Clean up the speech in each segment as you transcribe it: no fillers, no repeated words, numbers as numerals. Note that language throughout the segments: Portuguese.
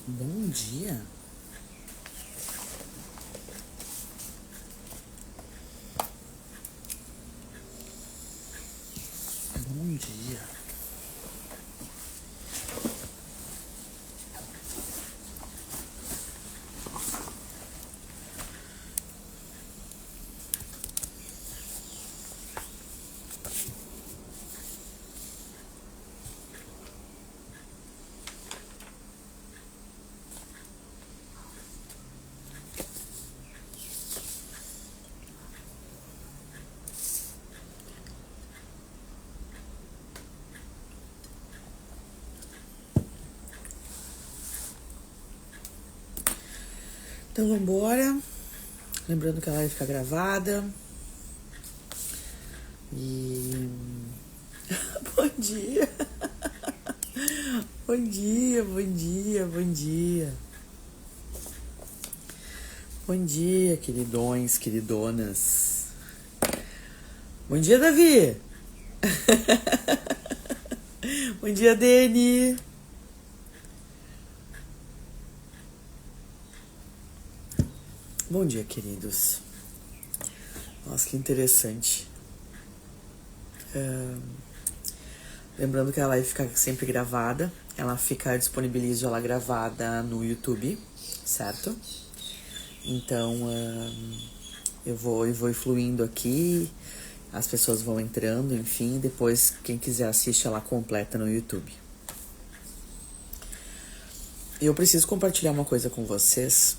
Bom dia. Bom dia. Então vambora. Lembrando que ela vai ficar gravada. E. Bom dia. Bom dia, bom dia, bom dia. Bom dia, queridões, queridonas. Bom dia, Davi. Bom dia, Deni. Bom dia, queridos. Nossa, que interessante. Lembrando que ela vai ficar sempre gravada. Ela fica disponibiliza ela gravada no YouTube, certo? Então, eu vou fluindo aqui. As pessoas vão entrando, enfim. Depois, quem quiser assiste ela completa no YouTube. Eu preciso compartilhar uma coisa com vocês.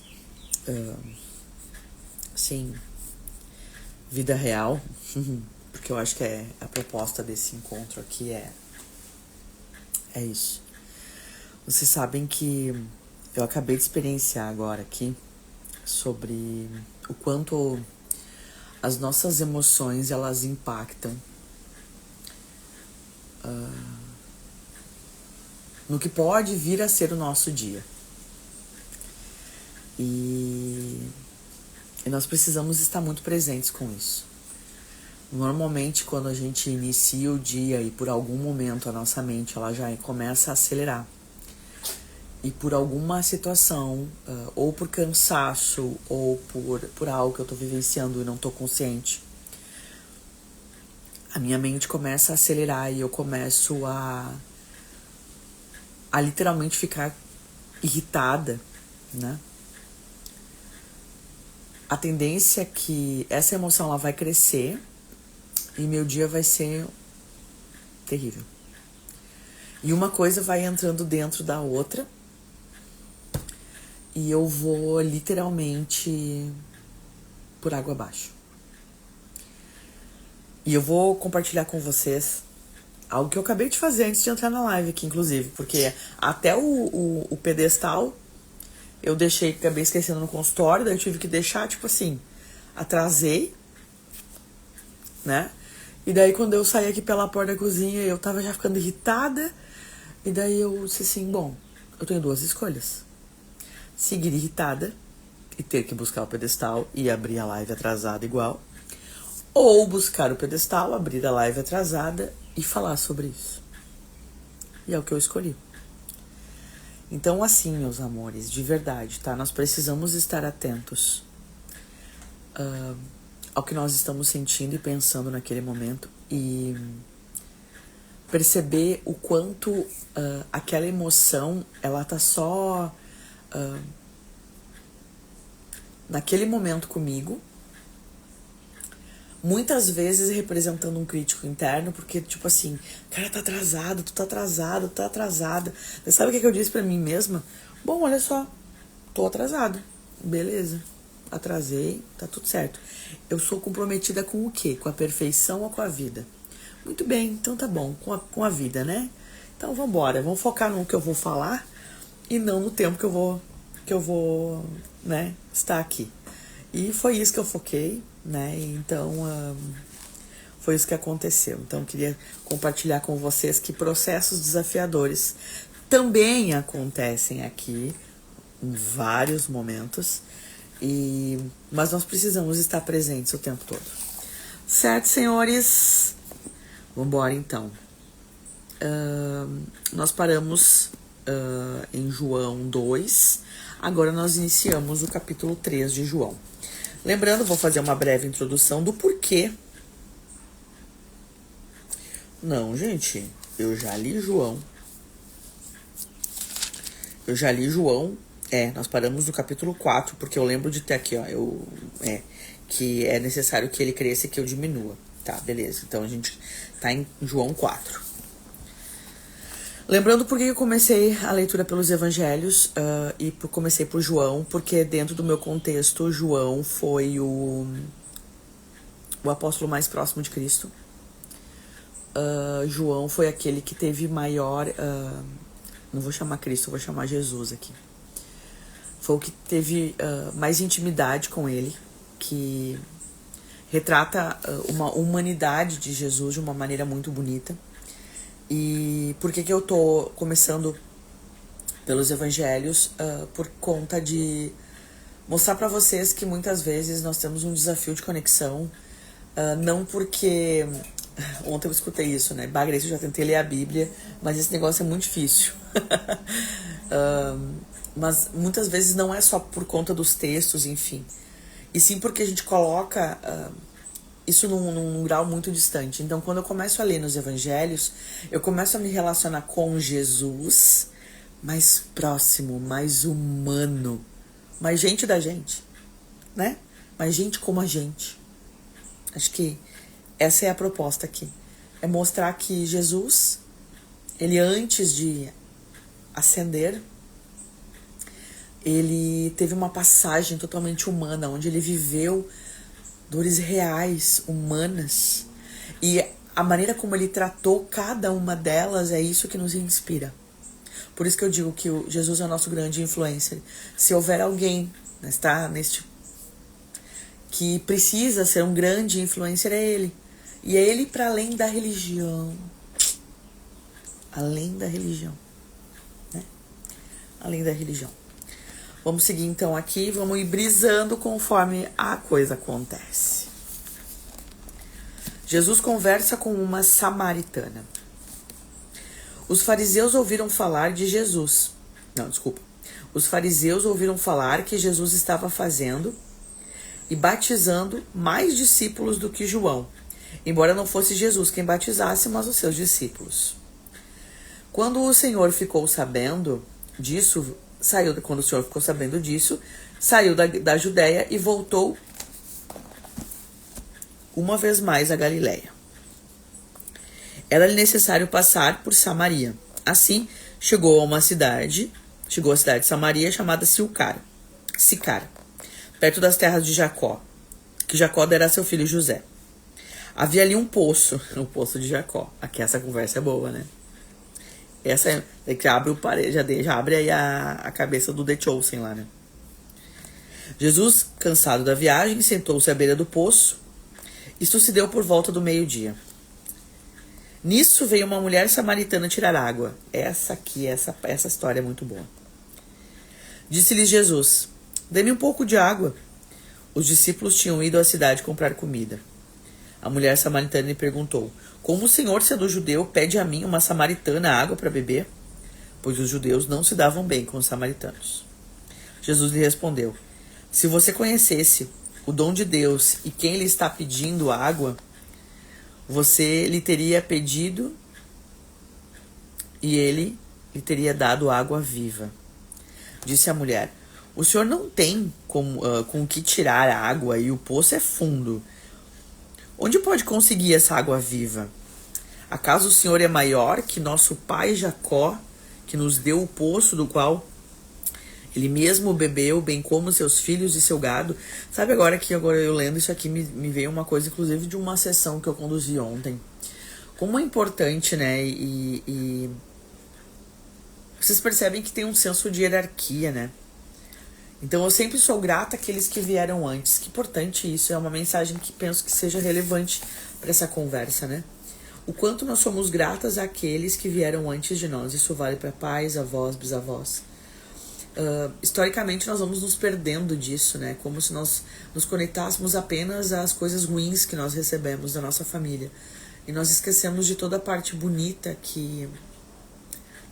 Sim, vida real, porque eu acho que a proposta desse encontro aqui é isso. Vocês sabem que eu acabei de experienciar agora aqui sobre o quanto as nossas emoções elas impactam no que pode vir a ser o nosso dia. E nós precisamos estar muito presentes com isso. Normalmente, quando a gente inicia o dia e por algum momento a nossa mente ela já começa a acelerar, e por alguma situação, ou por cansaço, ou por algo que eu tô vivenciando e não tô consciente, a minha mente começa a acelerar e eu começo a literalmente ficar irritada, né? A tendência é que essa emoção ela vai crescer e meu dia vai ser terrível. E uma coisa vai entrando dentro da outra e eu vou literalmente por água abaixo. E eu vou compartilhar com vocês algo que eu acabei de fazer antes de entrar na live aqui, inclusive, porque até o pedestal eu acabei esquecendo no consultório, daí eu tive que deixar, tipo assim, atrasei, né? E daí quando eu saí aqui pela porta da cozinha, eu tava já ficando irritada, e daí eu disse assim, bom, eu tenho duas escolhas. Seguir irritada e ter que buscar o pedestal e abrir a live atrasada igual, ou buscar o pedestal, abrir a live atrasada e falar sobre isso. E é o que eu escolhi. Então, assim, meus amores, de verdade, tá? Nós precisamos estar atentos ao que nós estamos sentindo e pensando naquele momento e perceber o quanto aquela emoção, ela tá só naquele momento comigo, muitas vezes representando um crítico interno, porque, tipo assim, cara, tá atrasado, tu tá atrasado, tu tá atrasada. Mas sabe o que eu disse pra mim mesma? Bom, olha só, tô atrasada, beleza, atrasei, tá tudo certo. Eu sou comprometida com o quê? Com a perfeição ou com a vida? Muito bem, então tá bom, com a vida, né? Então vambora, vamos focar no que eu vou falar e não no tempo que eu vou, né, estar aqui. E foi isso que eu foquei, né? Então, foi isso que aconteceu. Então, eu queria compartilhar com vocês que processos desafiadores também acontecem aqui em vários momentos, mas nós precisamos estar presentes o tempo todo. Certo, senhores? Vambora, então. Nós paramos em João 2. Agora nós iniciamos o capítulo 3 de João. Lembrando, vou fazer uma breve introdução do porquê. Não, gente, eu já li João. Nós paramos no capítulo 4, porque eu lembro de ter aqui, ó, que é necessário que ele cresça e que eu diminua. Tá, beleza. Então a gente tá em João 4. Lembrando por que eu comecei a leitura pelos evangelhos comecei por João, porque dentro do meu contexto, João foi o apóstolo mais próximo de Cristo. João foi aquele que teve maior... não vou chamar Cristo, vou chamar Jesus aqui. Foi o que teve mais intimidade com ele, que retrata uma humanidade de Jesus de uma maneira muito bonita. E por que eu tô começando pelos evangelhos? Por conta de mostrar para vocês que muitas vezes nós temos um desafio de conexão, não porque... Ontem eu escutei isso, né? Grace, eu já tentei ler a Bíblia, mas esse negócio é muito difícil. Mas muitas vezes não é só por conta dos textos, enfim. E sim porque a gente coloca isso num grau muito distante. Então, quando eu começo a ler nos evangelhos, eu começo a me relacionar com Jesus mais próximo, mais humano, mais gente da gente, né? Mais gente como a gente. Acho que essa é a proposta aqui. É mostrar que Jesus, ele antes de ascender, ele teve uma passagem totalmente humana, onde ele viveu dores reais, humanas. E a maneira como ele tratou cada uma delas é isso que nos inspira. Por isso que eu digo que o Jesus é o nosso grande influencer. Se houver alguém, está que precisa ser um grande influencer, é ele. E é ele para além da religião. Além da religião. Né? Além da religião. Vamos seguir então aqui, vamos ir brisando conforme a coisa acontece. Jesus conversa com uma samaritana. Os fariseus ouviram falar de Jesus. Os fariseus ouviram falar que Jesus estava fazendo e batizando mais discípulos do que João, embora não fosse Jesus quem batizasse, mas os seus discípulos. Quando o Senhor ficou sabendo disso, saiu da Judéia e voltou uma vez mais a Galiléia. Era-lhe necessário passar por Samaria. Assim, chegou à cidade de Samaria chamada Sicar, perto das terras de Jacó, que Jacó dera a seu filho José. Havia ali um poço, o poço de Jacó. Aqui essa conversa é boa, né? Essa é que abre já abre aí a cabeça do The Chosen lá, né? Jesus, cansado da viagem, sentou-se à beira do poço. Isto se deu por volta do meio-dia. Nisso veio uma mulher samaritana tirar água. Essa história é muito boa. Disse-lhes Jesus: dê-me um pouco de água. Os discípulos tinham ido à cidade comprar comida. A mulher samaritana lhe perguntou: como o Senhor, sendo judeu, pede a mim, uma samaritana, água para beber? Pois os judeus não se davam bem com os samaritanos. Jesus lhe respondeu: se você conhecesse o dom de Deus e quem lhe está pedindo água, você lhe teria pedido e ele lhe teria dado água viva. Disse a mulher: o senhor não tem com o que tirar a água e o poço é fundo. Onde pode conseguir essa água viva? Acaso o Senhor é maior que nosso pai Jacó, que nos deu o poço do qual ele mesmo bebeu, bem como seus filhos e seu gado? Sabe, agora eu lendo isso aqui, me veio uma coisa, inclusive, de uma sessão que eu conduzi ontem. Como é importante, né? E vocês percebem que tem um senso de hierarquia, né? Então eu sempre sou grata àqueles que vieram antes. Que importante isso, é uma mensagem que penso que seja relevante para essa conversa, né? O quanto nós somos gratas àqueles que vieram antes de nós. Isso vale para pais, avós, bisavós. Historicamente nós vamos nos perdendo disso, né? Como se nós nos conectássemos apenas às coisas ruins que nós recebemos da nossa família. E nós esquecemos de toda a parte bonita que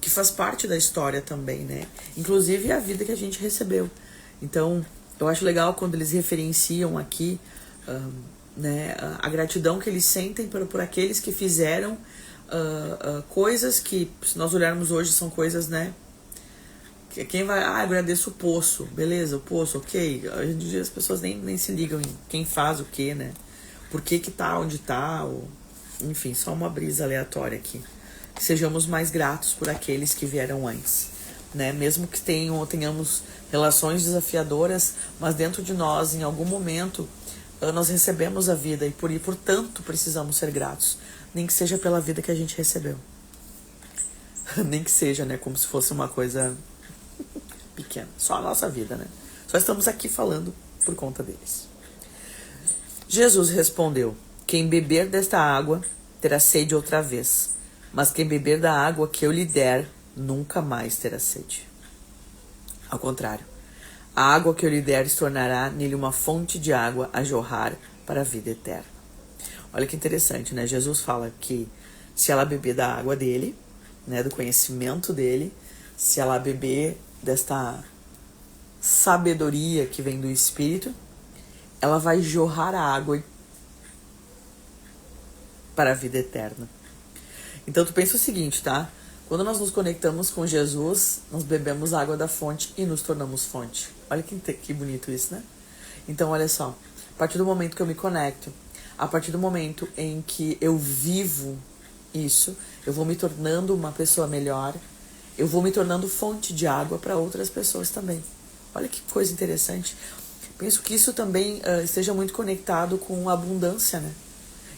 que faz parte da história também, né? Inclusive a vida que a gente recebeu. Então, eu acho legal quando eles referenciam aqui, né, a gratidão que eles sentem por aqueles que fizeram coisas que, se nós olharmos hoje, são coisas, né? Quem vai, agradeço o poço, beleza, o poço, ok. Hoje em dia as pessoas nem se ligam em quem faz o que, né? Por que tá onde tá, ou, enfim, só uma brisa aleatória aqui. Que sejamos mais gratos por aqueles que vieram antes, né? Mesmo que tenhamos relações desafiadoras, mas dentro de nós, em algum momento, nós recebemos a vida e portanto precisamos ser gratos. Nem que seja pela vida que a gente recebeu. Nem que seja, né? Como se fosse uma coisa pequena. Só a nossa vida, né? Só estamos aqui falando por conta deles. Jesus respondeu: quem beber desta água terá sede outra vez, mas quem beber da água que eu lhe der nunca mais terá sede. Ao contrário, a água que eu lhe der se tornará nele uma fonte de água a jorrar para a vida eterna. Olha que interessante, né? Jesus fala que se ela beber da água dele, né, do conhecimento dele, se ela beber desta sabedoria que vem do Espírito, ela vai jorrar a água para a vida eterna. Então tu pensa o seguinte, tá? Quando nós nos conectamos com Jesus, nós bebemos a água da fonte e nos tornamos fonte. Olha que bonito isso, né? Então olha só, a partir do momento que eu me conecto, a partir do momento em que eu vivo isso, eu vou me tornando uma pessoa melhor, eu vou me tornando fonte de água para outras pessoas também. Olha que coisa interessante. Penso que isso também esteja muito conectado com a abundância, né?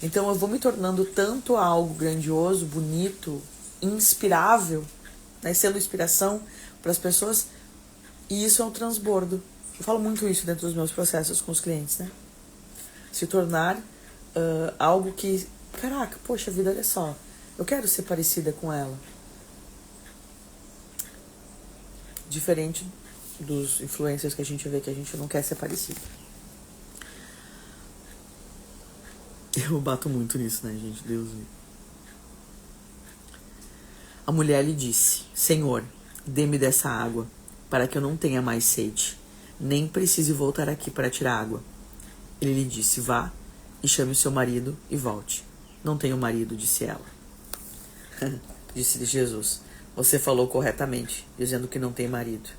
Então eu vou me tornando tanto algo grandioso, bonito, inspirável, né? Sendo inspiração para as pessoas, e isso é um transbordo. Eu falo muito isso dentro dos meus processos com os clientes, né? Se tornar algo que, caraca, poxa vida, olha só, eu quero ser parecida com ela. Diferente dos influencers que a gente vê que a gente não quer ser parecido. Eu bato muito nisso, né, gente? Deus me... A mulher lhe disse: Senhor, dê-me dessa água, para que eu não tenha mais sede, nem precise voltar aqui para tirar água. Ele lhe disse: vá e chame o seu marido e volte. Não tenho marido, disse ela. Disse Jesus: você falou corretamente, dizendo que não tem marido.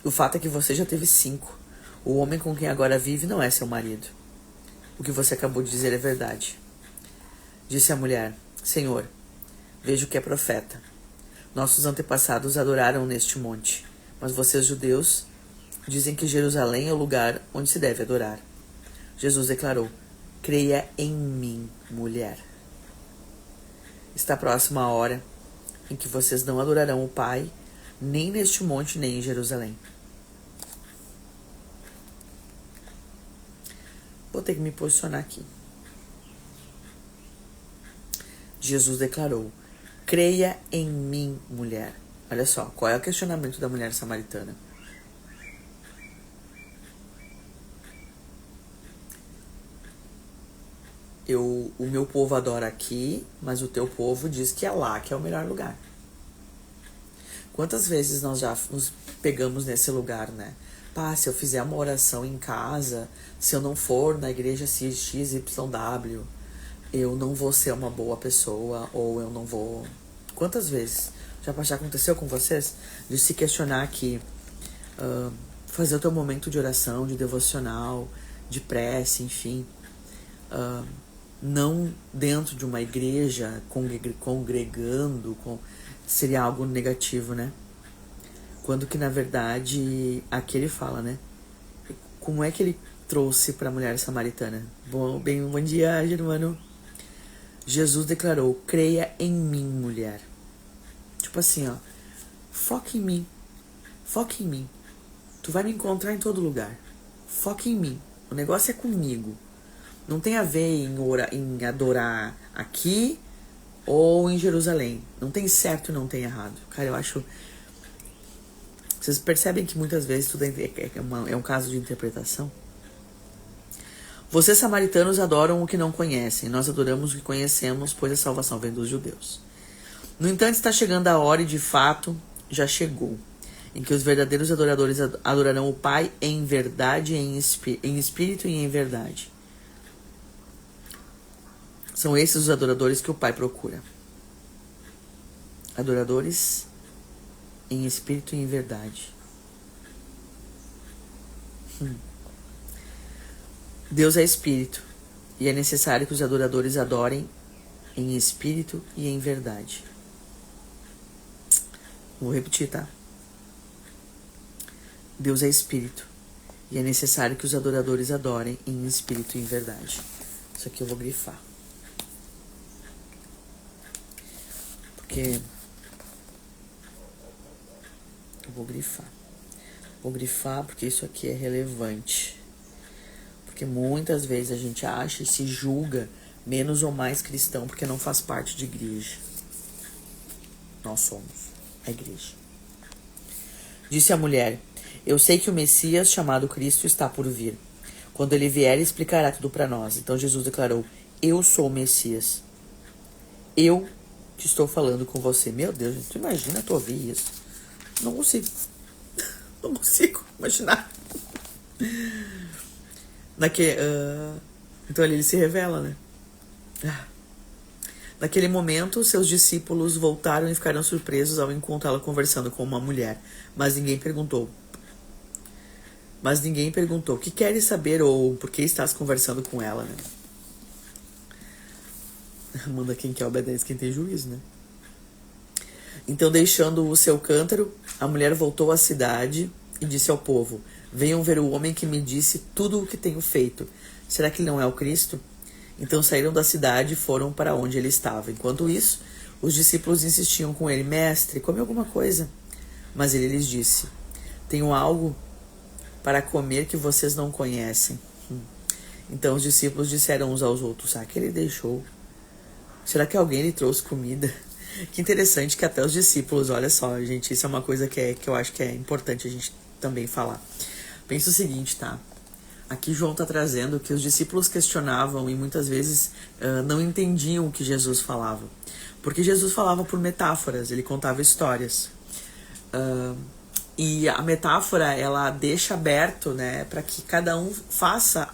O fato é que você já teve 5. O homem com quem agora vive não é seu marido. O que você acabou de dizer é verdade. Disse a mulher: Senhor, vejo que é profeta. Nossos antepassados adoraram neste monte, mas vocês, judeus, dizem que Jerusalém é o lugar onde se deve adorar. Jesus declarou: creia em mim, mulher. Está próxima a hora em que vocês não adorarão o Pai, nem neste monte, nem em Jerusalém. Vou ter que me posicionar aqui. Jesus declarou: creia em mim, mulher. Olha só, qual é o questionamento da mulher samaritana? O meu povo adora aqui, mas o teu povo diz que é lá que é o melhor lugar. Quantas vezes nós já nos pegamos nesse lugar, né? Pá, se eu fizer uma oração em casa, se eu não for na igreja XYW, eu não vou ser uma boa pessoa, ou eu não vou... Quantas vezes já aconteceu com vocês? De se questionar que fazer o teu momento de oração, de devocional, de prece, enfim, não dentro de uma igreja, congregando, seria algo negativo, né? Quando que, na verdade, aqui ele fala, né? Como é que ele trouxe para a mulher samaritana? Bom dia, Germano. Jesus declarou: creia em mim, mulher. Tipo assim, ó, foca em mim. Foca em mim. Tu vai me encontrar em todo lugar. Foca em mim. O negócio é comigo. Não tem a ver em adorar aqui ou em Jerusalém. Não tem certo e não tem errado. Cara, eu acho... Vocês percebem que muitas vezes tudo é um caso de interpretação? Vocês, samaritanos, adoram o que não conhecem. Nós adoramos o que conhecemos, pois a salvação vem dos judeus. No entanto, está chegando a hora, e de fato já chegou, em que os verdadeiros adoradores adorarão o Pai em verdade, em espírito e em verdade. São esses os adoradores que o Pai procura. Adoradores em espírito e em verdade. Deus é espírito, e é necessário que os adoradores adorem em espírito e em verdade. Vou repetir, tá? Deus é espírito, e é necessário que os adoradores adorem em espírito e em verdade. Isso aqui eu vou grifar. Porque eu vou grifar. Vou grifar porque isso aqui é relevante. Porque muitas vezes a gente acha e se julga menos ou mais cristão porque não faz parte de igreja. Nós somos a igreja. Disse a mulher: eu sei que o Messias, chamado Cristo, está por vir. Quando ele vier, explicará tudo para nós. Então Jesus declarou: eu sou o Messias. Eu que estou falando com você. Meu Deus, tu imagina tu ouvir isso? Não consigo. Não consigo imaginar. Então ali ele se revela, né? Naquele momento, seus discípulos voltaram e ficaram surpresos ao encontrá-la conversando com uma mulher. Mas ninguém perguntou, o que queres saber ou por que estás conversando com ela, né? Manda quem quer, obedece quem tem juízo, né? Então, deixando o seu cântaro, a mulher voltou à cidade e disse ao povo: venham ver o homem que me disse tudo o que tenho feito. Será que ele não é o Cristo? Então saíram da cidade e foram para onde ele estava. Enquanto isso, os discípulos insistiam com ele: mestre, come alguma coisa. Mas ele lhes disse: tenho algo para comer que vocês não conhecem. Então os discípulos disseram uns aos outros: será que ele deixou? Será que alguém lhe trouxe comida? Que interessante que até os discípulos, olha só, gente, isso é uma coisa que eu acho que é importante a gente também falar. Pensa o seguinte, tá? Aqui João está trazendo que os discípulos questionavam e muitas vezes não entendiam o que Jesus falava. Porque Jesus falava por metáforas, ele contava histórias. E a metáfora, ela deixa aberto, né, para que cada um faça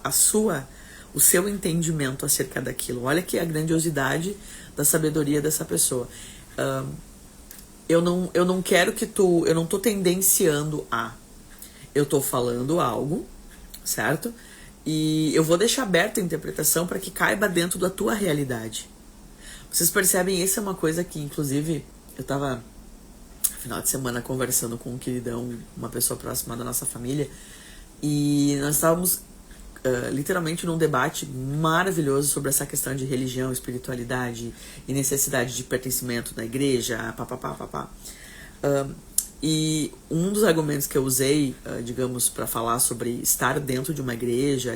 o seu entendimento acerca daquilo. Olha que a grandiosidade da sabedoria dessa pessoa. Eu não quero que eu não tô tendenciando eu tô falando algo, certo? E eu vou deixar aberta a interpretação para que caiba dentro da tua realidade. Vocês percebem, essa é uma coisa que, inclusive, eu tava final de semana conversando com um queridão, uma pessoa próxima da nossa família, e nós estávamos literalmente num debate maravilhoso sobre essa questão de religião, espiritualidade e necessidade de pertencimento na igreja, papapá. E um dos argumentos que eu usei, digamos, para falar sobre estar dentro de uma igreja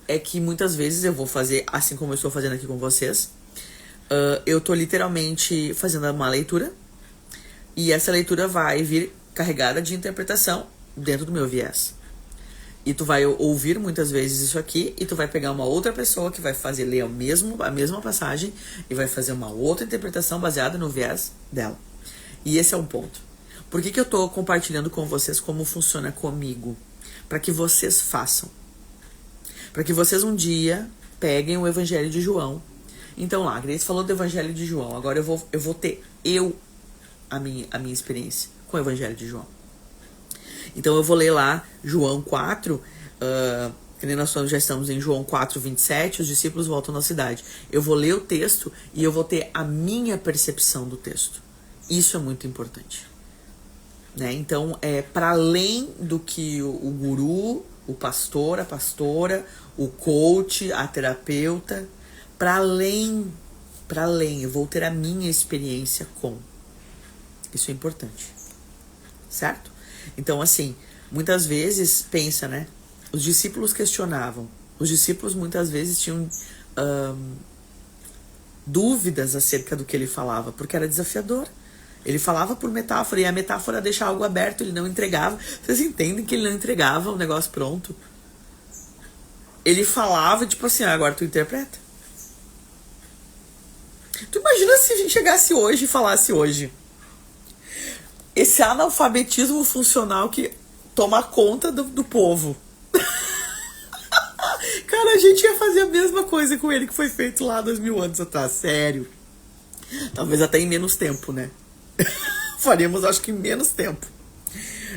é que muitas vezes eu vou fazer, assim como eu estou fazendo aqui com vocês, eu estou literalmente fazendo uma leitura e essa leitura vai vir carregada de interpretação dentro do meu viés. E tu vai ouvir muitas vezes isso aqui e tu vai pegar uma outra pessoa que vai fazer ler a mesma passagem e vai fazer uma outra interpretação baseada no viés dela. E esse é um ponto. Por que eu tô compartilhando com vocês como funciona comigo? Para que vocês façam. Para que vocês um dia peguem o Evangelho de João. Então lá, a Grace falou do Evangelho de João. Agora eu vou ter a minha experiência com o Evangelho de João. Então eu vou ler lá João 4, nós já estamos em João 4, 27, os discípulos voltam na cidade. Eu vou ler o texto e eu vou ter a minha percepção do texto. Isso é muito importante. Né? Então, para além do que o guru, o pastor, a pastora, o coach, a terapeuta, para além, eu vou ter a minha experiência com. Isso é importante. Certo? Então, assim, muitas vezes, pensa, né? Os discípulos questionavam. Os discípulos muitas vezes tinham dúvidas acerca do que ele falava, porque era desafiador. Ele falava por metáfora, e a metáfora deixa algo aberto, ele não entregava. Vocês entendem que ele não entregava o negócio pronto? Ele falava, tipo assim, agora tu interpreta. Tu imagina se a gente chegasse hoje e falasse hoje. Esse analfabetismo funcional que toma conta do povo. Cara, a gente ia fazer a mesma coisa com ele que foi feito lá 2000 anos atrás. Sério. Talvez até em menos tempo, né? Faríamos, acho que em menos tempo.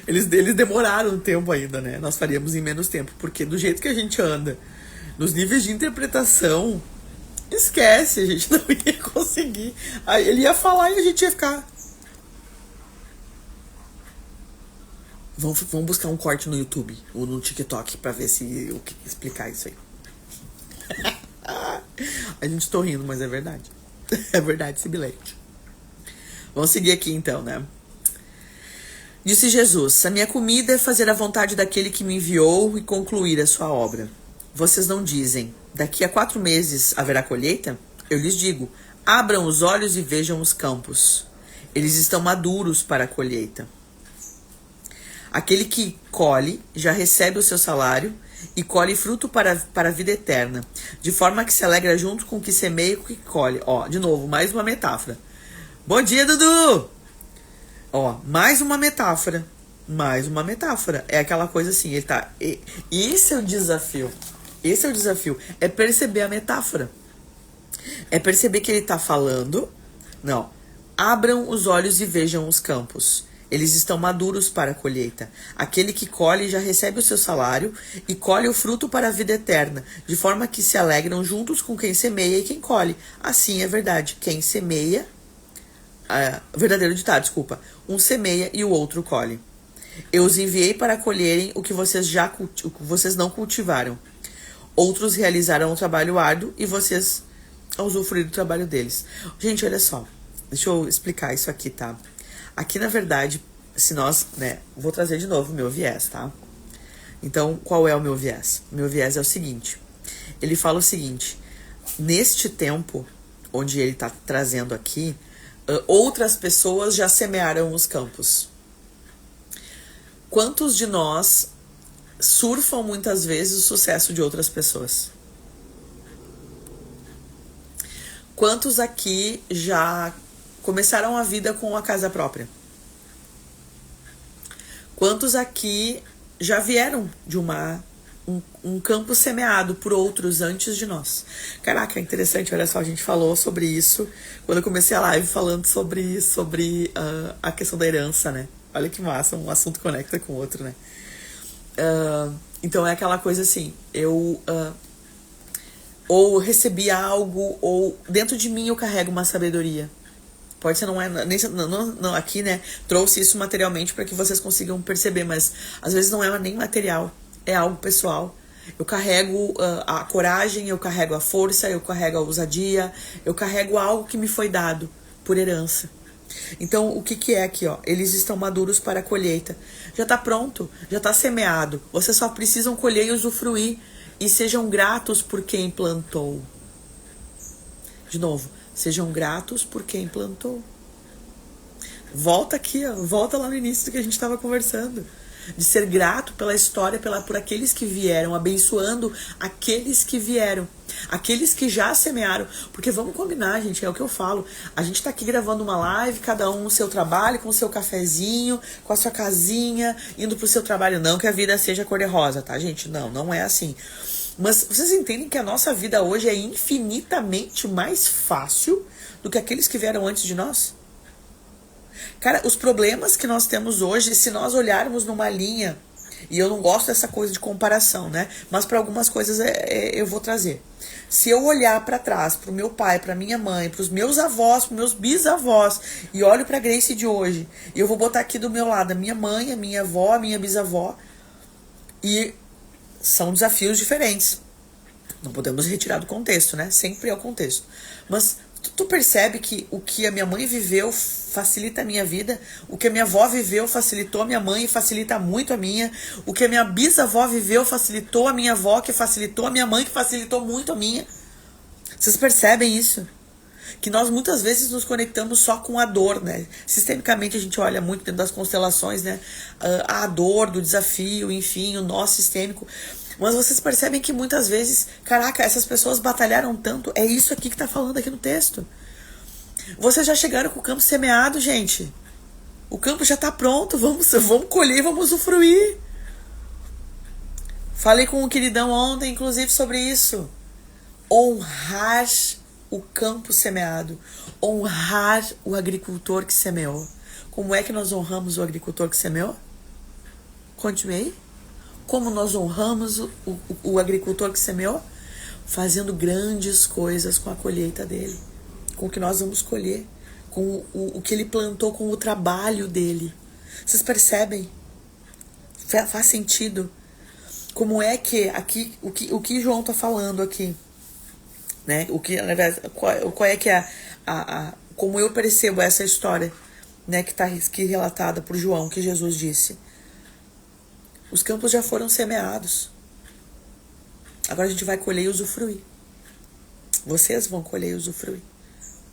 Eles demoraram um tempo ainda, né? Nós faríamos em menos tempo. Porque do jeito que a gente anda, nos níveis de interpretação, esquece, a gente não ia conseguir. Aí ele ia falar e a gente ia ficar. Vamos buscar um corte no YouTube ou no TikTok pra ver se o que explicar isso aí. A gente tô rindo, mas é verdade. É verdade esse bilhete. Vamos seguir aqui então, né? Disse Jesus: a minha comida é fazer a vontade daquele que me enviou e concluir a sua obra. Vocês não dizem: daqui a 4 meses haverá colheita? Eu lhes digo: abram os olhos e vejam os campos. Eles estão maduros para a colheita. Aquele que colhe já recebe o seu salário e colhe fruto para a vida eterna, de forma que se alegra junto com o que semeia e com o que colhe. Ó, de novo, mais uma metáfora. Bom dia, Dudu! Ó, mais uma metáfora. Mais uma metáfora. É aquela coisa assim, ele tá... Esse é o desafio. Esse é o desafio. É perceber a metáfora. É perceber que ele tá falando... Não. Abram os olhos e vejam os campos. Eles estão maduros para a colheita. Aquele que colhe já recebe o seu salário e colhe o fruto para a vida eterna, de forma que se alegram juntos com quem semeia e quem colhe. Assim é verdade. Quem semeia... verdadeiro ditado, desculpa. Um semeia e o outro colhe. Eu os enviei para colherem o que vocês não cultivaram. Outros realizaram um trabalho árduo e vocês usufruíram do trabalho deles. Gente, olha só. Deixa eu explicar isso aqui, tá? Aqui, na verdade, se nós, né... Vou trazer de novo o meu viés, tá? Então, qual é o meu viés? O meu viés é o seguinte. Ele fala o seguinte. Neste tempo, onde ele tá trazendo aqui... outras pessoas já semearam os campos. Quantos de nós surfam muitas vezes o sucesso de outras pessoas? Quantos aqui já começaram a vida com a casa própria? Quantos aqui já vieram de um campo semeado por outros antes de nós? Caraca, é interessante, olha só, a gente falou sobre isso quando eu comecei a live falando sobre a questão da herança, né? Olha que massa, um assunto conecta com o outro, né? Então é aquela coisa assim, eu ou recebi algo, ou dentro de mim eu carrego uma sabedoria. Pode ser, não aqui, né? Trouxe isso materialmente para que vocês consigam perceber, mas às vezes não é nem material, é algo pessoal. Eu carrego a coragem, eu carrego a força, eu carrego a ousadia, eu carrego algo que me foi dado por herança. Então, o que é aqui, ó? Eles estão maduros para a colheita. Já está pronto, já está semeado. Vocês só precisam colher e usufruir. E sejam gratos por quem plantou. De novo, sejam gratos por quem plantou. Volta aqui, ó, volta lá no início do que a gente estava conversando. De ser grato pela história, por aqueles que vieram, abençoando aqueles que vieram, aqueles que já semearam. Porque vamos combinar, gente, é o que eu falo. A gente tá aqui gravando uma live, cada um no seu trabalho, com o seu cafezinho, com a sua casinha, indo pro seu trabalho. Não que a vida seja cor-de-rosa, tá, gente? Não é assim. Mas vocês entendem que a nossa vida hoje é infinitamente mais fácil do que aqueles que vieram antes de nós? Cara, os problemas que nós temos hoje, se nós olharmos numa linha, e eu não gosto dessa coisa de comparação, né? Mas para algumas coisas eu vou trazer. Se eu olhar para trás, pro meu pai, pra minha mãe, pros meus avós, pros meus bisavós, e olho pra Grace de hoje, e eu vou botar aqui do meu lado a minha mãe, a minha avó, a minha bisavó, e são desafios diferentes. Não podemos retirar do contexto, né? Sempre é o contexto. Mas tu percebe que o que a minha mãe viveu facilita a minha vida, o que a minha avó viveu facilitou a minha mãe e facilita muito a minha, o que a minha bisavó viveu facilitou a minha avó, que facilitou a minha mãe, que facilitou muito a minha. Vocês percebem isso? Que nós muitas vezes nos conectamos só com a dor, né? Sistemicamente a gente olha muito dentro das constelações, né? A dor do desafio, enfim, o nó sistêmico. Mas vocês percebem que muitas vezes, caraca, essas pessoas batalharam tanto. É isso aqui que tá falando aqui no texto. Vocês já chegaram com o campo semeado, gente. O campo já tá pronto, vamos colher, vamos usufruir. Falei com um queridão ontem, inclusive, sobre isso. Honrar o campo semeado. Honrar o agricultor que semeou. Como é que nós honramos o agricultor que semeou? Conte-me aí. Como nós honramos o agricultor que semeou? Fazendo grandes coisas com a colheita dele. Com o que nós vamos colher. Com o que ele plantou, com o trabalho dele. Vocês percebem? Faz sentido? Como é que aqui, o que João está falando aqui, né? O que, na verdade, qual é que é como eu percebo essa história, né, que está aqui relatada por João, que Jesus disse. Os campos já foram semeados. Agora a gente vai colher e usufruir. Vocês vão colher e usufruir.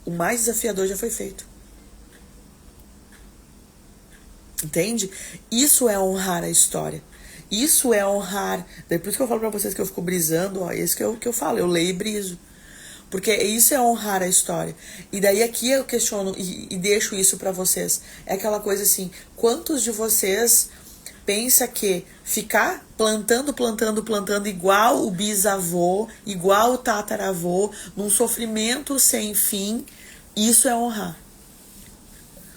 O mais desafiador já foi feito. Entende? Isso é honrar a história. Isso é honrar. Por isso que eu falo pra vocês que eu fico brisando, ó, isso que eu falo, eu leio e briso. Porque isso é honrar a história. E daí aqui eu questiono e deixo isso pra vocês. É aquela coisa assim, quantos de vocês pensa que ficar plantando igual o bisavô, igual o tataravô, num sofrimento sem fim, isso é honrar?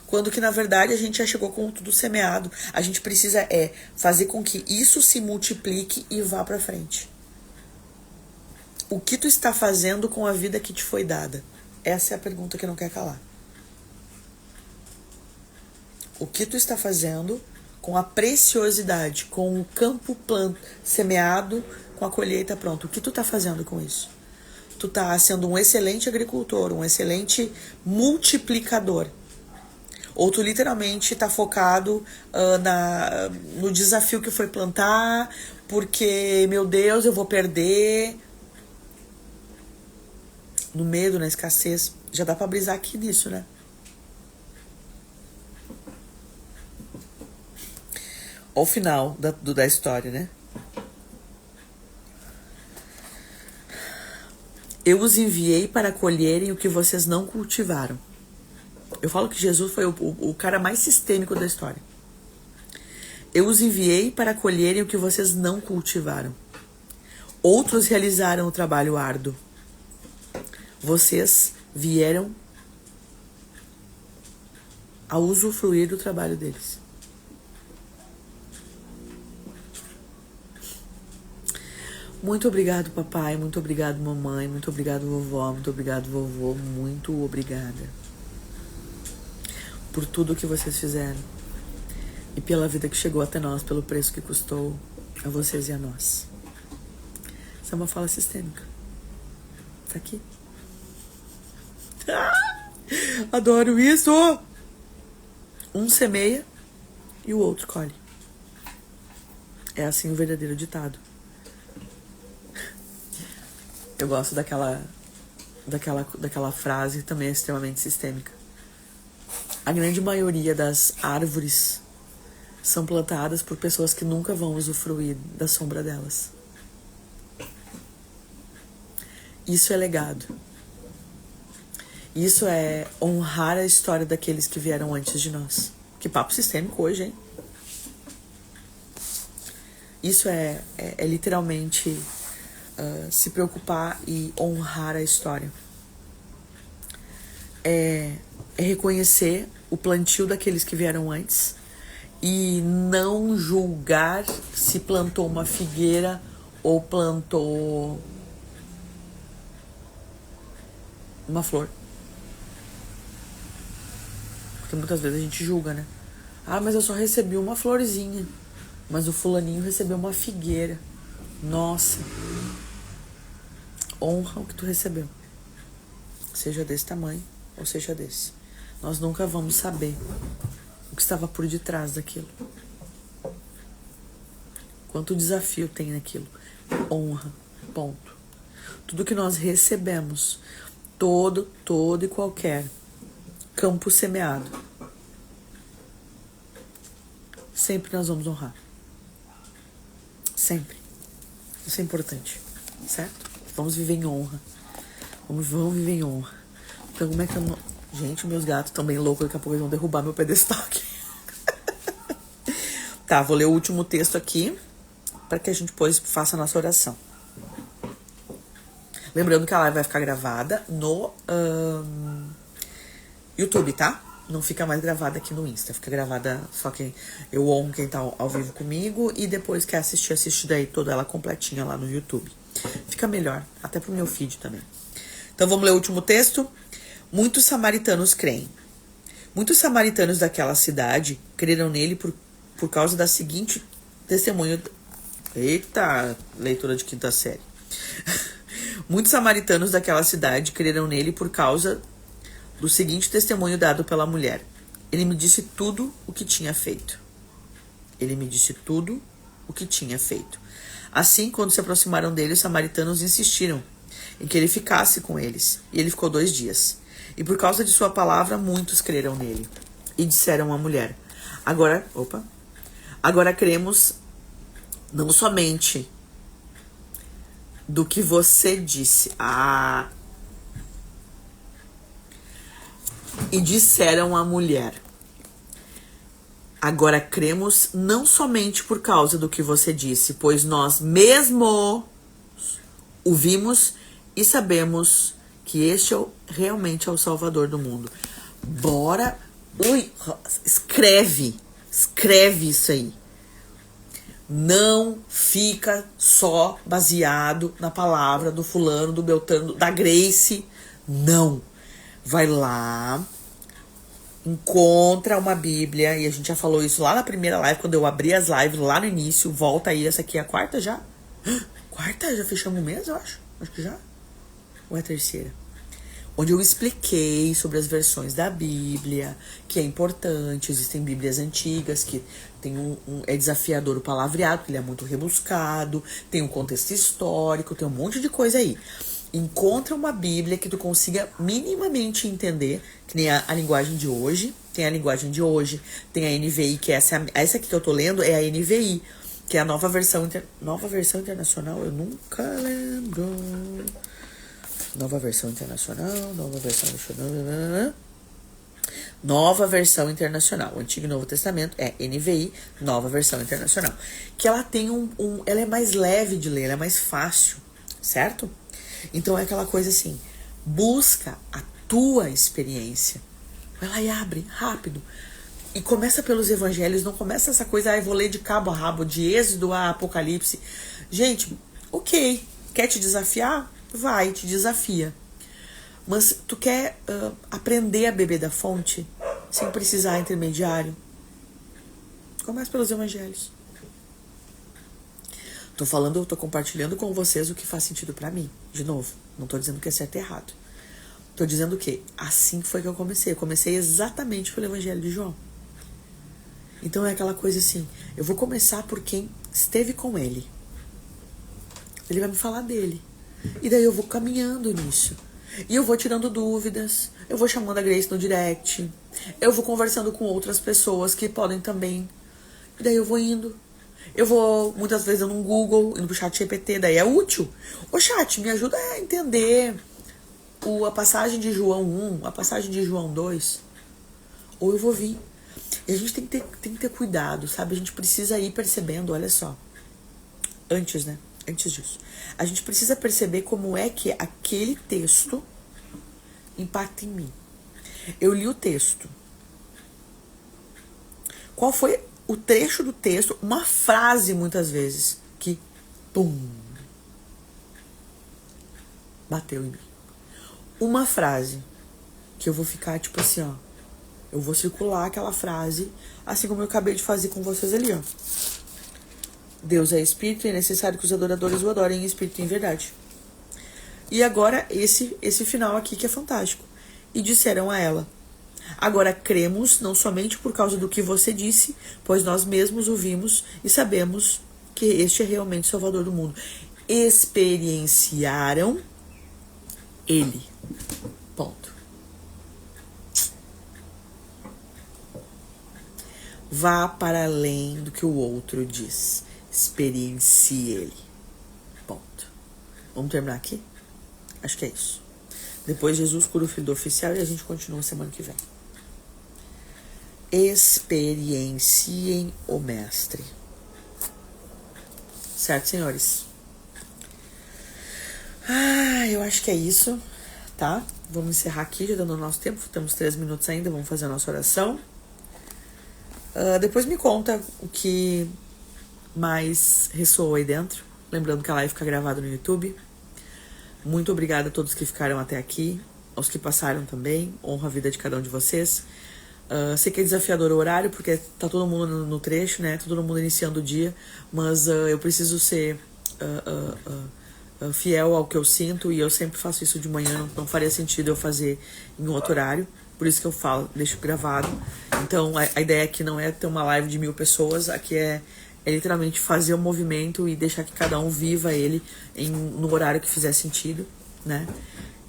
Quando que, na verdade, a gente já chegou com tudo semeado. A gente precisa fazer com que isso se multiplique e vá pra frente. O que tu está fazendo com a vida que te foi dada? Essa é a pergunta que não quer calar. O que tu está fazendo com a preciosidade, com o campo semeado, com a colheita pronta? O que tu está fazendo com isso? Tu está sendo um excelente agricultor, um excelente multiplicador. Ou tu literalmente tá focado no desafio que foi plantar, porque, meu Deus, eu vou perder. No medo, na escassez. Já dá pra brisar aqui nisso, né? Ao final da história, né? Eu os enviei para colherem o que vocês não cultivaram. Eu falo que Jesus foi o cara mais sistêmico da história. Eu os enviei para colherem o que vocês não cultivaram. Outros realizaram o trabalho árduo. Vocês vieram a usufruir do trabalho deles. Muito obrigado, papai. Muito obrigado, mamãe. Muito obrigado, vovó. Muito obrigado, vovô. Muito obrigada por tudo que vocês fizeram e pela vida que chegou até nós, pelo preço que custou a vocês e a nós. Isso é uma fala sistêmica. Tá aqui. Adoro isso! Um semeia e o outro colhe. É assim o verdadeiro ditado. Eu gosto daquela frase que também é extremamente sistêmica. A grande maioria das árvores são plantadas por pessoas que nunca vão usufruir da sombra delas. Isso é legado. Isso é honrar a história daqueles que vieram antes de nós. Que papo sistêmico hoje, hein? Isso é literalmente se preocupar e honrar a história. É reconhecer o plantio daqueles que vieram antes e não julgar se plantou uma figueira ou plantou uma flor. Porque muitas vezes a gente julga, né? Ah, mas eu só recebi uma florzinha. Mas o fulaninho recebeu uma figueira. Nossa. Honra o que tu recebeu. Seja desse tamanho ou seja desse. Nós nunca vamos saber o que estava por detrás daquilo. Quanto desafio tem naquilo. Honra. Ponto. Tudo que nós recebemos, todo e qualquer campo semeado, sempre nós vamos honrar. Sempre. Isso é importante. Certo? Vamos viver em honra. Vamos viver em honra. Então, como é que Gente, meus gatos estão bem loucos, daqui a pouco eles vão derrubar meu pedestal aqui. Tá, vou ler o último texto aqui, para que a gente depois faça a nossa oração. Lembrando que a live vai ficar gravada no YouTube, tá? Não fica mais gravada aqui no Insta, fica gravada só quem eu honro quem tá ao vivo comigo, e depois quer assistir, assiste daí toda ela completinha lá no YouTube. Fica melhor, até pro meu feed também. Então vamos ler o último texto. Muitos samaritanos creem. Muitos samaritanos daquela cidade creram nele por causa da seguinte testemunho. Eita, leitura de quinta série. Muitos samaritanos daquela cidade creram nele por causa do seguinte testemunho dado pela mulher. Ele me disse tudo o que tinha feito. Ele me disse tudo o que tinha feito. Assim, quando se aproximaram dele, os samaritanos insistiram em que ele ficasse com eles. E ele ficou 2 dias. E por causa de sua palavra, muitos creram nele. E disseram à mulher: Agora cremos não somente do que você disse. E disseram à mulher: Agora cremos não somente por causa do que você disse, pois nós mesmo o vimos e sabemos que este realmente é o Salvador do mundo. Bora. Escreve isso aí. Não fica só baseado na palavra do fulano, do Beltrano, da Grace. Não. Vai lá, encontra uma Bíblia, e a gente já falou isso lá na primeira live, quando eu abri as lives lá no início. Volta aí, essa aqui é a 4ª já? Quarta? Já fechamos o mês, eu acho? Acho que já. Ou é a 3ª? Onde eu expliquei sobre as versões da Bíblia, que é importante. Existem Bíblias antigas que tem é desafiador o palavreado, porque ele é muito rebuscado, tem um contexto histórico, tem um monte de coisa aí. Encontra uma Bíblia que tu consiga minimamente entender, que nem a linguagem de hoje. Tem a linguagem de hoje, tem a NVI, que essa aqui que eu tô lendo é a NVI, que é a nova versão internacional, eu nunca lembro. Nova versão internacional. Nova versão internacional. O Antigo e Novo Testamento é NVI, nova versão internacional. Que ela tem ela é mais leve de ler, ela é mais fácil, certo? Então é aquela coisa assim, busca a tua experiência. Vai lá e abre, rápido. E começa pelos evangelhos, não começa essa coisa, eu vou ler de cabo a rabo, de Êxodo a Apocalipse. Gente, ok, quer te desafiar? Vai, te desafia. Mas tu quer aprender a beber da fonte sem precisar intermediário? Começa pelos evangelhos. Eu tô compartilhando com vocês o que faz sentido pra mim. De novo, não tô dizendo que é certo e errado. Tô dizendo que assim foi que eu comecei. Eu comecei exatamente pelo Evangelho de João. Então é aquela coisa assim, eu vou começar por quem esteve com ele. Ele vai me falar dele. E daí eu vou caminhando nisso. E eu vou tirando dúvidas. Eu vou chamando a Grace no direct. Eu vou conversando com outras pessoas que podem também. E daí eu vou indo. Eu vou, muitas vezes, no Google, indo pro chat GPT, daí é útil. Ô chat, me ajuda a entender a passagem de João 1, a passagem de João 2. Ou eu vou vir. E a gente tem que ter cuidado, sabe? A gente precisa ir percebendo, olha só. Antes disso. A gente precisa perceber como é que aquele texto impacta em mim. Eu li o texto. Qual foi o trecho do texto, uma frase muitas vezes, que pum, bateu em mim. Uma frase que eu vou ficar tipo assim, ó. Eu vou circular aquela frase, assim como eu acabei de fazer com vocês ali, ó. Deus é espírito e é necessário que os adoradores o adorem em espírito e em verdade. E agora esse final aqui que é fantástico. E disseram a ela: Agora cremos não somente por causa do que você disse, pois nós mesmos o vimos e sabemos que este é realmente o Salvador do mundo. Experienciaram ele. Ponto. Vá para além do que o outro diz. Experiencie ele. Ponto. Vamos terminar aqui? Acho que é isso. Depois Jesus cura o filho do oficial e a gente continua semana que vem. Experienciem o mestre. Certo, senhores? Eu acho que é isso, tá? Vamos encerrar aqui, já dando o nosso tempo. Temos 3 minutos ainda, vamos fazer a nossa oração. Depois me conta o que mais ressoou aí dentro. Lembrando que a live fica gravada no YouTube. Muito obrigada a todos que ficaram até aqui, aos que passaram também. Honra a vida de cada um de vocês. Sei que é desafiador o horário, porque tá todo mundo no trecho, né? Tá todo mundo iniciando o dia. Mas eu preciso ser fiel ao que eu sinto. E eu sempre faço isso de manhã. Não faria sentido eu fazer em outro horário. Por isso que eu falo, deixo gravado. Então a ideia aqui não é ter uma live de 1000 pessoas. Aqui é literalmente fazer o movimento e deixar que cada um viva ele no horário que fizer sentido, né?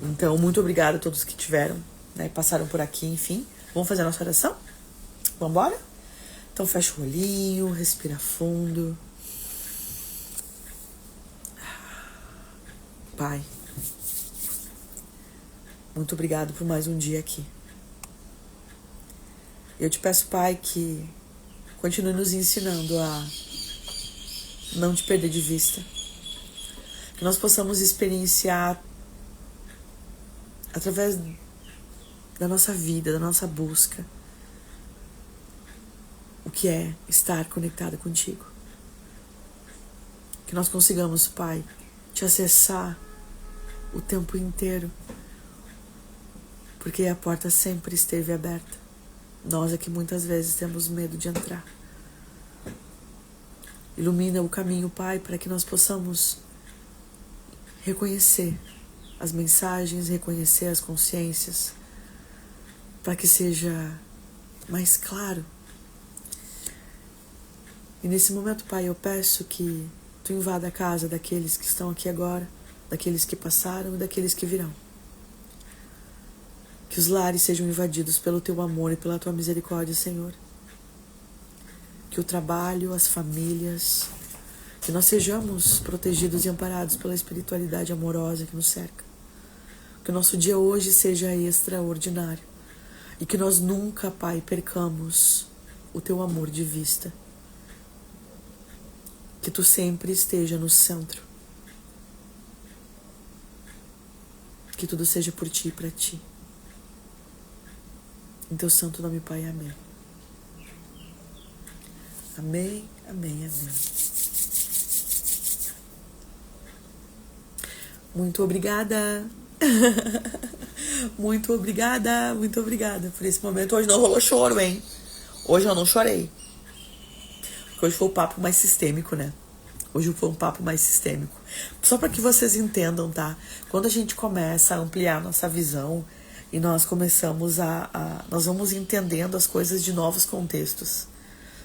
Então, muito obrigada a todos que tiveram, né? Passaram por aqui, enfim. Vamos fazer a nossa oração? Vamos embora? Então, fecha o olhinho, respira fundo. Pai, muito obrigado por mais um dia aqui. Eu te peço, Pai, que continue nos ensinando a não te perder de vista. Que nós possamos experienciar através da nossa vida, da nossa busca, o que é estar conectado contigo. Que nós consigamos, Pai, te acessar o tempo inteiro, porque a porta sempre esteve aberta. Nós é que muitas vezes temos medo de entrar. Ilumina o caminho, Pai, para que nós possamos reconhecer as mensagens, reconhecer as consciências, para que seja mais claro. E nesse momento, Pai, eu peço que Tu invada a casa daqueles que estão aqui agora, daqueles que passaram e daqueles que virão. Que os lares sejam invadidos pelo Teu amor e pela Tua misericórdia, Senhor. Que o trabalho, as famílias, que nós sejamos protegidos e amparados pela espiritualidade amorosa que nos cerca. Que o nosso dia hoje seja extraordinário. E que nós nunca, Pai, percamos o Teu amor de vista. Que Tu sempre esteja no centro. Que tudo seja por Ti e para Ti. Em Teu santo nome, Pai, amém. Amém, amém, amém. Muito obrigada. Muito obrigada por esse momento. Hoje não rolou choro, hein? Hoje eu não chorei. Porque hoje foi um papo mais sistêmico, né? Hoje foi um papo mais sistêmico. Só para que vocês entendam, tá? Quando a gente começa a ampliar nossa visão e nós começamos nós vamos entendendo as coisas de novos contextos.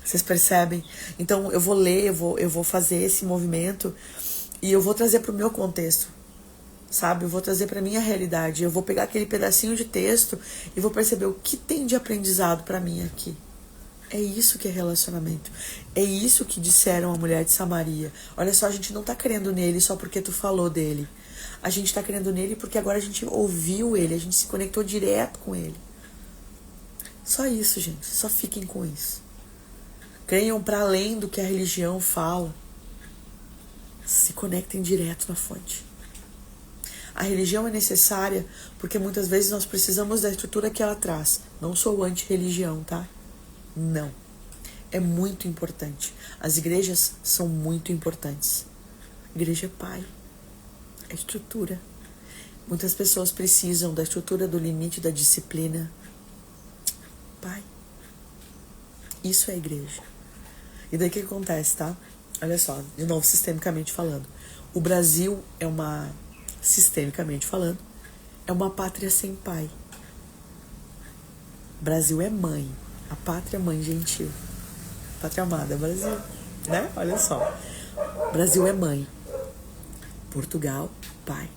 Vocês percebem? Então eu vou ler, eu vou fazer esse movimento e eu vou trazer para o meu contexto, sabe? Eu vou trazer para minha realidade. Eu vou pegar aquele pedacinho de texto e vou perceber o que tem de aprendizado para mim aqui. É isso que é relacionamento. É isso que disseram a mulher de Samaria. Olha só, a gente não tá crendo nele só porque tu falou dele. A gente tá crendo nele porque agora a gente ouviu ele, a gente se conectou direto com ele. Só isso, gente. Só fiquem com isso. Creiam para além do que a religião fala. Se conectem direto na fonte. A religião é necessária porque muitas vezes nós precisamos da estrutura que ela traz. Não sou anti-religião, tá? Não. É muito importante. As igrejas são muito importantes. Igreja é pai. É estrutura. Muitas pessoas precisam da estrutura, do limite, da disciplina. Pai. Isso é igreja. E daí o que acontece, tá? Olha só, de novo, sistemicamente falando. O Brasil sistemicamente falando, é uma pátria sem pai. Brasil é mãe. A pátria mãe gentil. Pátria amada, Brasil. Né? Olha só. Brasil é mãe. Portugal, pai.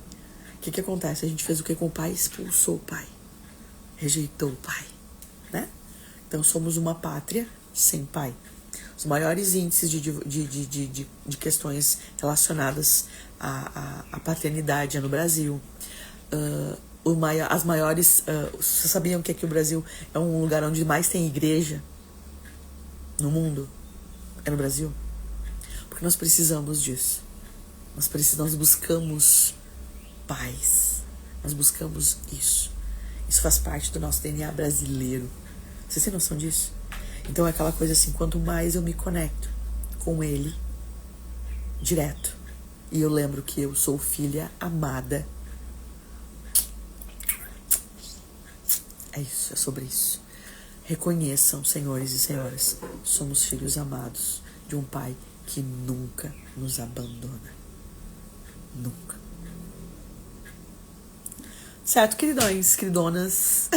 O que acontece? A gente fez o que com o pai? Expulsou o pai. Rejeitou o pai. Né? Então somos uma pátria sem pai. Os maiores índices de questões relacionadas à paternidade é no Brasil. as maiores... vocês sabiam que aqui o Brasil é um lugar onde mais tem igreja no mundo? É no Brasil? Porque nós precisamos disso. Nós buscamos paz. Nós buscamos isso. Isso faz parte do nosso DNA brasileiro. Vocês têm noção disso? Então é aquela coisa assim, quanto mais eu me conecto com ele, direto, e eu lembro que eu sou filha amada. É isso, é sobre isso. Reconheçam, senhores e senhoras, somos filhos amados de um pai que nunca nos abandona. Nunca. Certo, queridões, queridonas?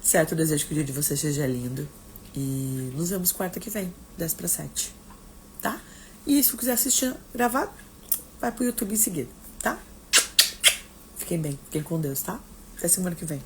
Certo, eu desejo que o dia de vocês seja lindo. E nos vemos quarta que vem, 10:07. Tá? E se quiser assistir gravado, vai pro YouTube em seguida, tá? Fiquem bem, fiquem com Deus, tá? Até semana que vem.